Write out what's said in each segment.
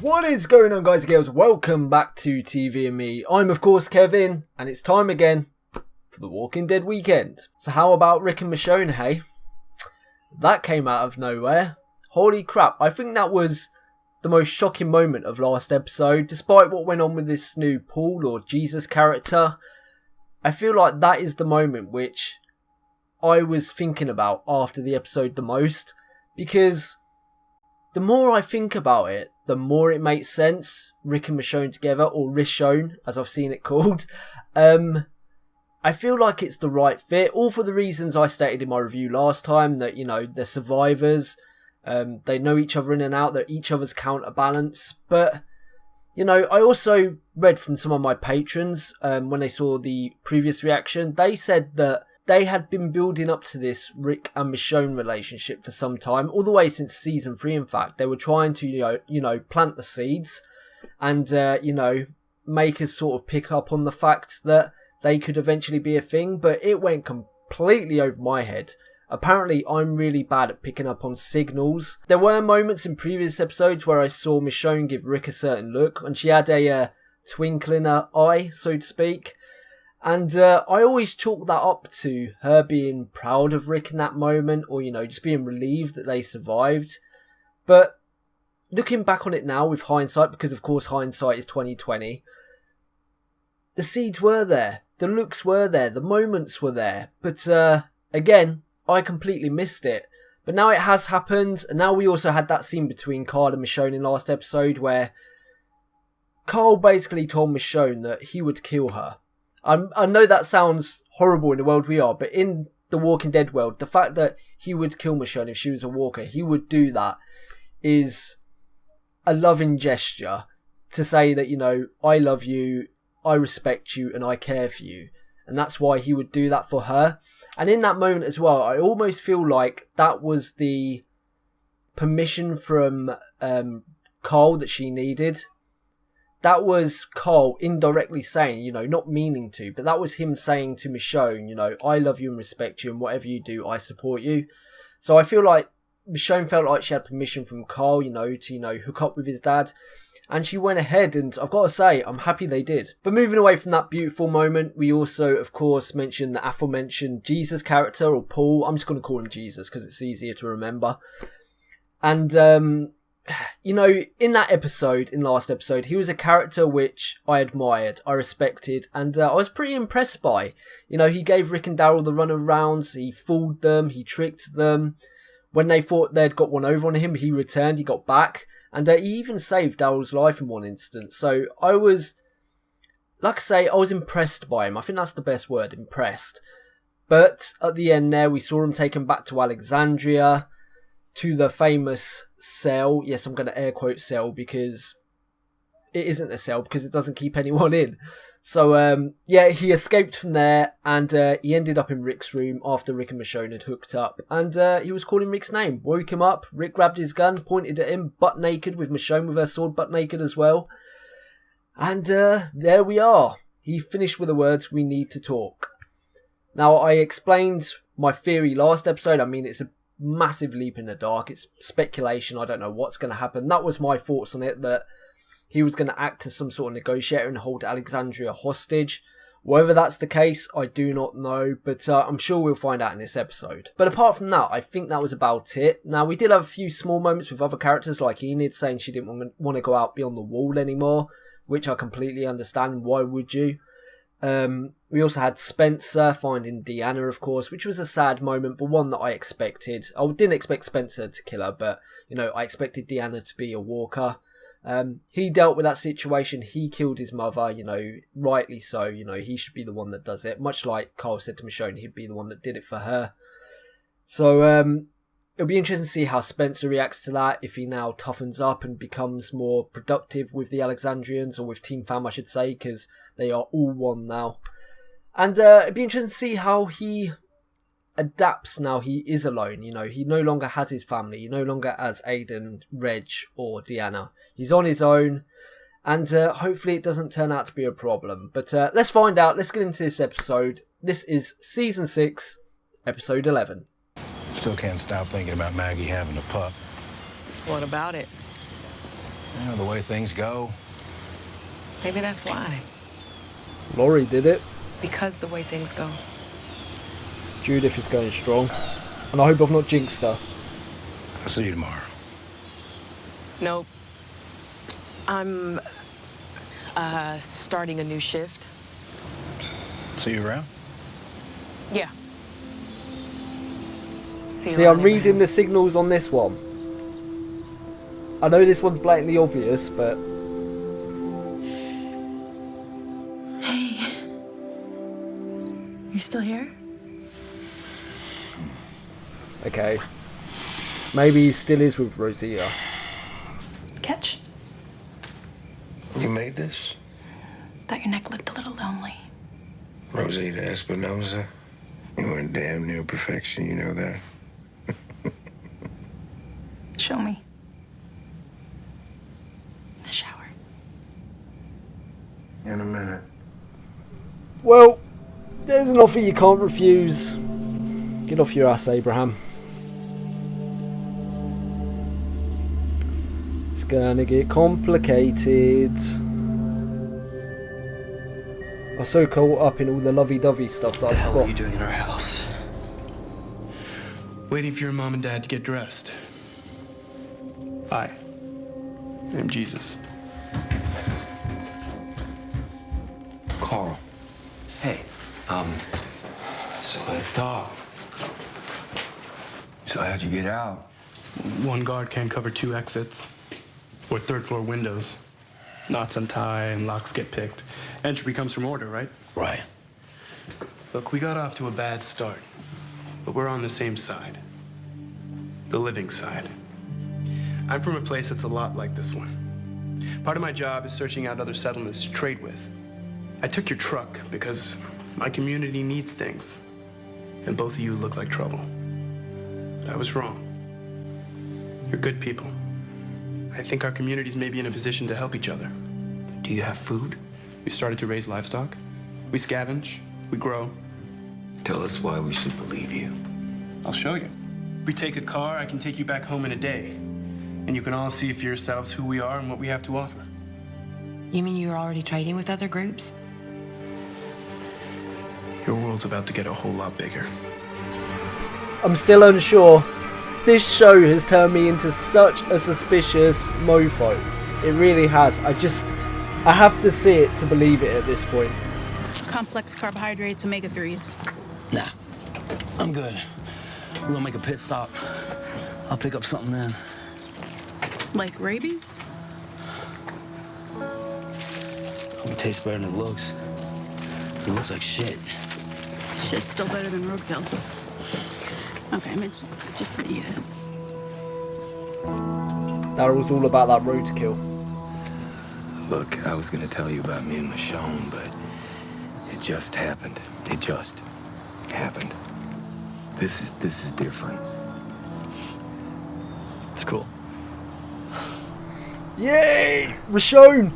What is going on, guys and girls? Welcome back to TV and Me. I'm of course Kevin, and it's time again for the Walking Dead weekend. So how about Rick and Michonne, hey? That came out of nowhere. Holy crap, I think that was the most shocking moment of last episode. Despite what went on with this new Paul or Jesus character, I feel like that is the moment which I was thinking about after the episode the most, because the more I think about it, the more it makes sense. Rick and Michonne together, or Rishone, as I've seen it called. I feel like it's the right fit, all for the reasons I stated in my review last time, that, you know, they're survivors, they know each other in and out, they're each other's counterbalance. But, you know, I also read from some of my patrons, when they saw the previous reaction, they said that they had been building up to this Rick and Michonne relationship for some time, all the way since season 3. In fact, they were trying to, you know, plant the seeds and, you know, make us sort of pick up on the fact that they could eventually be a thing, but it went completely over my head. Apparently, I'm really bad at picking up on signals. There were moments in previous episodes where I saw Michonne give Rick a certain look, and she had a twinkle in her eye, so to speak. And I always chalk that up to her being proud of Rick in that moment, or, you know, just being relieved that they survived. But looking back on it now with hindsight, because of course hindsight is 2020, the seeds were there, the looks were there, the moments were there. But again, I completely missed it. But now it has happened, and now we also had that scene between Carl and Michonne in last episode where Carl basically told Michonne that he would kill her. I know that sounds horrible in the world we are, but in the Walking Dead world, the fact that he would kill Michonne if she was a walker, he would do that, is a loving gesture to say that, you know, I love you, I respect you, and I care for you. And that's why he would do that for her. And in that moment as well, I almost feel like that was the permission from Carl that she needed. That was Carl indirectly saying, you know, not meaning to, but that was him saying to Michonne, you know, I love you and respect you, and whatever you do, I support you. So I feel like Michonne felt like she had permission from Carl, you know, to, you know, hook up with his dad. And she went ahead, and I've got to say, I'm happy they did. But moving away from that beautiful moment, we also, of course, mentioned the aforementioned Jesus character, or Paul. I'm just going to call him Jesus because it's easier to remember. And, you know, in that episode, in last episode, he was a character which I admired, I respected, and I was pretty impressed by. You know, he gave Rick and Daryl the run of rounds, he fooled them, he tricked them. When they thought they'd got one over on him, he returned, he got back, and he even saved Daryl's life in one instance. So I was, like I say, I was impressed by him. I think that's the best word, impressed. But at the end there, we saw him taken back to Alexandria, to the famous cell. Yes, I'm going to air quote cell because it isn't a cell because it doesn't keep anyone in. So, yeah, he escaped from there, and he ended up in Rick's room after Rick and Michonne had hooked up. And he was calling Rick's name. Woke him up. Rick grabbed his gun, pointed at him, butt naked, with Michonne with her sword butt naked as well. And there we are. He finished with the words, "We need to talk." Now, I explained my theory last episode. I mean, it's a massive leap in the dark. It's speculation. I don't know what's going to happen. That was my thoughts on it, that he was going to act as some sort of negotiator and hold Alexandria hostage. Whether that's the case, I do not know, but I'm sure we'll find out in this episode. But apart from that, I think that was about it. Now, we did have a few small moments with other characters, like Enid saying she didn't want to go out beyond the wall anymore, which I completely understand. Why would you? We also had Spencer finding Deanna, of course, which was a sad moment, but one that I expected. I didn't expect Spencer to kill her, but, you know, I expected Deanna to be a walker. He dealt with that situation. He killed his mother, you know, rightly so. You know, he should be the one that does it. Much like Carl said to Michonne, he'd be the one that did it for her. So, it'll be interesting to see how Spencer reacts to that, if he now toughens up and becomes more productive with the Alexandrians, or with Team Fam, I should say, because they are all one now. And it'd be interesting to see how he adapts now he is alone. You know, he no longer has his family. He no longer has Aiden, Reg, or Deanna. He's on his own, and hopefully it doesn't turn out to be a problem. But let's find out. Let's get into this episode. This is Season 6, Episode 11. Still can't stop thinking about Maggie having a pup. What about it? You know, the way things go. Maybe that's why. Laurie did it. Because the way things go. Judith is going strong. And I hope I've not jinxed her. I'll see you tomorrow. Nope. I'm starting a new shift. See you around? Yeah. See, I'm reading the signals on this one. I know this one's blatantly obvious, but... Hey. You still here? Okay. Maybe he still is with Rosita. Catch? You made this? Thought your neck looked a little lonely. Rosita Espinosa. You were damn near perfection, you know that. Show me. The shower. In a minute. Well, there's an offer you can't refuse. Get off your ass, Abraham. It's gonna get complicated. I'm so caught up in all the lovey-dovey stuff that What the I hell forgot. are you doing in our house? Waiting for your mom and dad to get dressed. Hi. I'm Jesus. Carl. Hey, so let's talk. So how'd you get out? One guard can't cover 2 exits. Or 3rd floor windows. Knots untie and locks get picked. Entry comes from order, right? Right. Look, we got off to a bad start. But we're on the same side. The living side. I'm from a place that's a lot like this one. Part of my job is searching out other settlements to trade with. I took your truck because my community needs things. And both of you look like trouble. But I was wrong. You're good people. I think our communities may be in a position to help each other. Do you have food? We started to raise livestock. We scavenge. We grow. Tell us why we should believe you. I'll show you. We take a car, I can take you back home in a day. And you can all see for yourselves who we are and what we have to offer. You mean you're already trading with other groups? Your world's about to get a whole lot bigger. I'm still unsure. This show has turned me into such a suspicious mofo. It really has. I have to see it to believe it at this point. Complex carbohydrates, omega-3s. Nah, I'm good. We're gonna make a pit stop. I'll pick up something then. Like rabies? It tastes better than it looks. It looks like shit. Shit's still better than roadkill. Okay, I'm just gonna eat it. Daryl's all about that roadkill. Look, I was gonna tell you about me and Michonne, but it just happened. It just happened. This is different. It's cool. Yay! Rashone!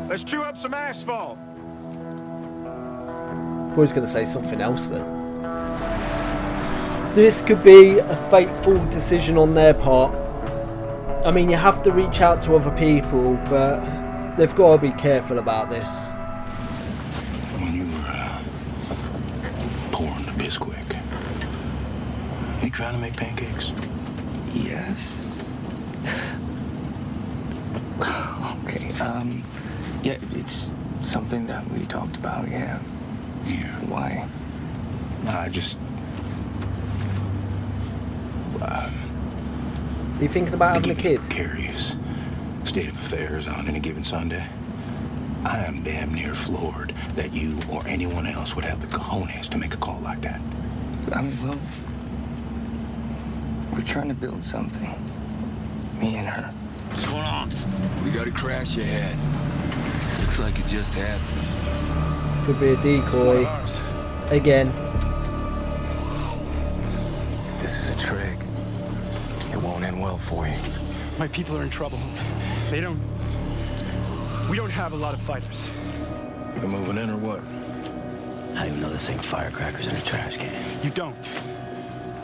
Let's chew up some asphalt. I was going to say something else then. This could be a fateful decision on their part. I mean, you have to reach out to other people, but they've got to be careful about this. When you were pouring the Bisquick, you trying to make pancakes? Yes. Okay, yeah, it's something that we talked about, yeah. Yeah. Why? I just... So you thinking about having a kid? Precarious state of affairs on any given Sunday. I am damn near floored that you or anyone else would have the cojones to make a call like that. I mean, well, we're trying to build something. Me and her. What's going on? We got a crash ahead. Looks like it just happened. Could be a decoy. Again. This is a trick. It won't end well for you. My people are in trouble. We don't have a lot of fighters. You moving in or what? I didn't even know this ain't firecrackers in a trash can. You don't.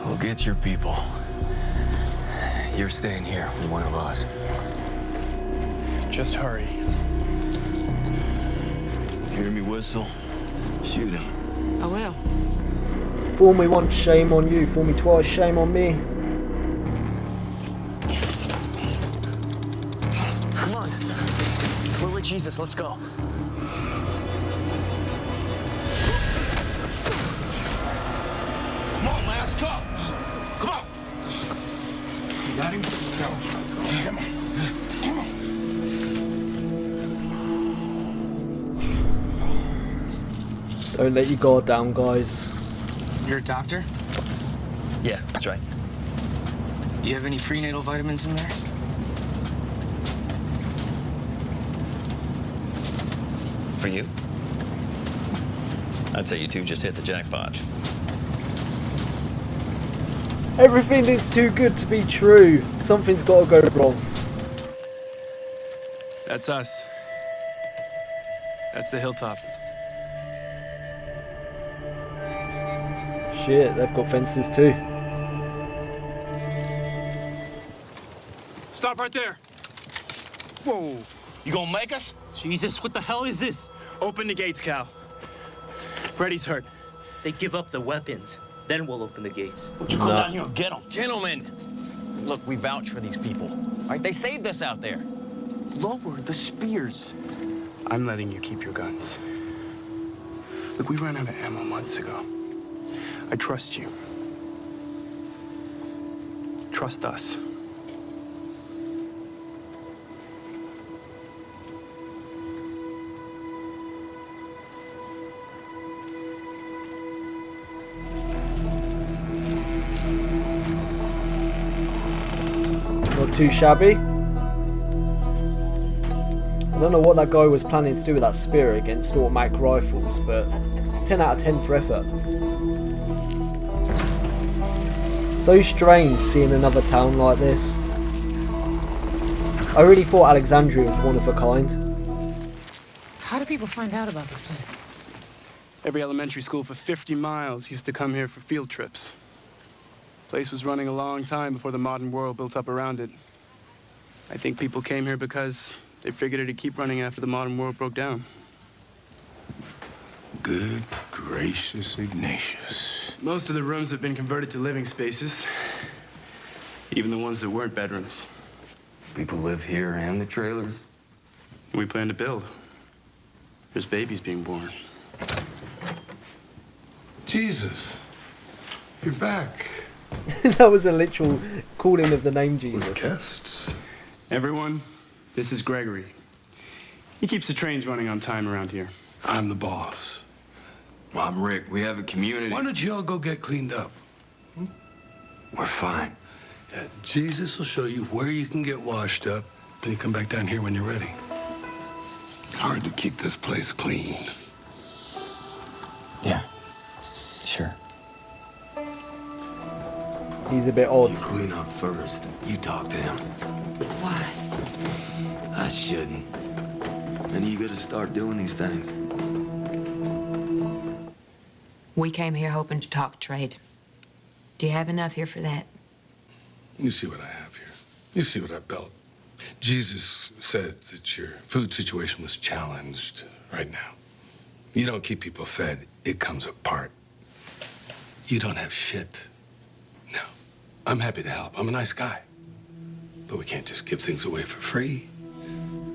We'll get your people. You're staying here with one of us. Just hurry. Hear me whistle? Shoot him. I will. Fool me once, shame on you. Fool me twice, shame on me. Come on. We're with Jesus. Let's go. Come on, last call. Come on. You got him? No. Come on. Come on. Don't let your guard down, guys. You're a doctor? Yeah, that's right. You have any prenatal vitamins in there? For you? I'd say you two just hit the jackpot. Everything is too good to be true. Something's got to go wrong. That's us. That's the hilltop. Shit, they've got fences too. Stop right there. Whoa. You gonna make us? Jesus, what the hell is this? Open the gates, Cal. Freddy's hurt. They give up the weapons, then we'll open the gates. Would you come down here and get them? Gentlemen, look, we vouch for these people. All right, they saved us out there. Lower the spears. I'm letting you keep your guns. Look, we ran out of ammo months ago. I trust you. Trust us. Not too shabby. I don't know what that guy was planning to do with that spear against automatic rifles, but 10 out of 10 for effort. So strange seeing another town like this. I really thought Alexandria was one of a kind. How do people find out about this place? Every elementary school for 50 miles used to come here for field trips. Place was running a long time before the modern world built up around it. I think people came here because they figured it'd keep running after the modern world broke down. Good gracious Ignatius. Most of the rooms have been converted to living spaces, even the ones that weren't bedrooms. People live here and the trailers. We plan to build. There's babies being born. Jesus, you're back. That was a literal calling of the name Jesus. With guests. Everyone, this is Gregory. He keeps the trains running on time around here. I'm the boss. I'm Rick. We have a community. Why don't you all go get cleaned up? We're fine. Yeah, Jesus will show you where you can get washed up. Then you come back down here when you're ready. It's hard to keep this place clean. Yeah, sure. He's a bit odd. You clean up first. You talk to him. Why? I shouldn't. Then you gotta start doing these things. We came here hoping to talk trade. Do you have enough here for that? You see what I have here. You see what I built. Jesus said that your food situation was challenged right now. You don't keep people fed, it comes apart. You don't have shit. No, I'm happy to help. I'm a nice guy. But we can't just give things away for free.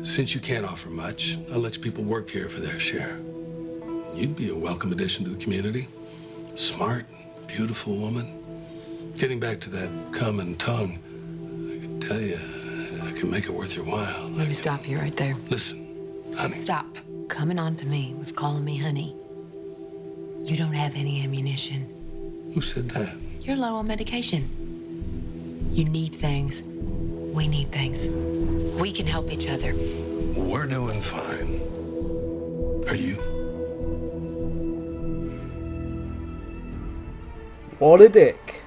Since you can't offer much, I'll let people work here for their share. You'd be a welcome addition to the community. Smart, beautiful woman. Getting back to that common tongue, I can tell you, I can make it worth your while. Let me stop you right there. Listen, honey. Stop coming on to me with calling me honey. You don't have any ammunition. Who said that? You're low on medication. You need things. We need things. We can help each other. We're doing fine. Are you? What a dick.